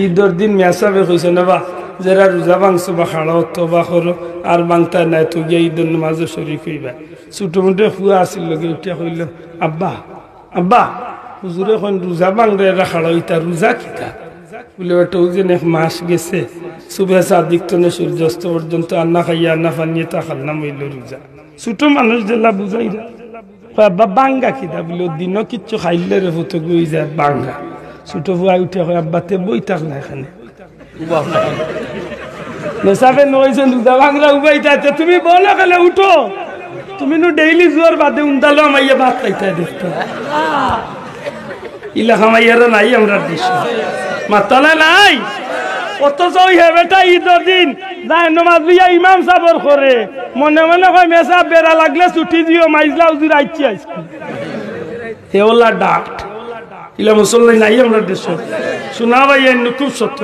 ঈদের দিন মেসাবে কইছে না বা যারা রোজা ভাঙছো বা খাড়াও তো বা করো আর বাংতা নাই তো গিয়ে ঈদের নামাজও শরীক হইবা। ছোট মোটে ফুয়া আসিল লগে উঠিয়া কইল আব্বা আব্বা হুজুরে এখন রোজা ভাঙলে এরা খাড়া হইতা রোজা কিতা বলে ওটা ওজন এক মাস গেছে সুবে সাদিক তো সূর্যাস্ত পর্যন্ত আন্না খাইয়া আন্না ফানিয়ে তা খাল্লাম হইল রোজা। ছোট মানুষ যেলা বুঝাই না আব্বা বাঙ্গা কিতা বলে দিনও কিচ্ছু খাইলে রে ফটো গই যায় বাঙ্গা। ছোট ফুয়া উঠে হয় আব্বাতে বই থাক না এখানে নেশাবে নইছে রোজা ভাঙরা উবাইতা তুমি বলো গেলে উঠো তুমি নো ডেইলি জোর বাদে উন্দালো আমাইয়া ভাত খাইতে দেখতো ইলা খামাইয়ারা নাই আমরা দেশ মাতালা নাই অথচ ওই হেবেটা ঈদের দিন যায় নমাজ লইয়া ইমাম সাবর করে মনে মনে হয় মেসা বেড়া লাগলে ছুটি দিও মাইজলা উজির আইছি আইছি এওলা ডাক্ট ইলা মুসল্লাই নাই আমরা দেশ শোনা ভাই খুব সত্য।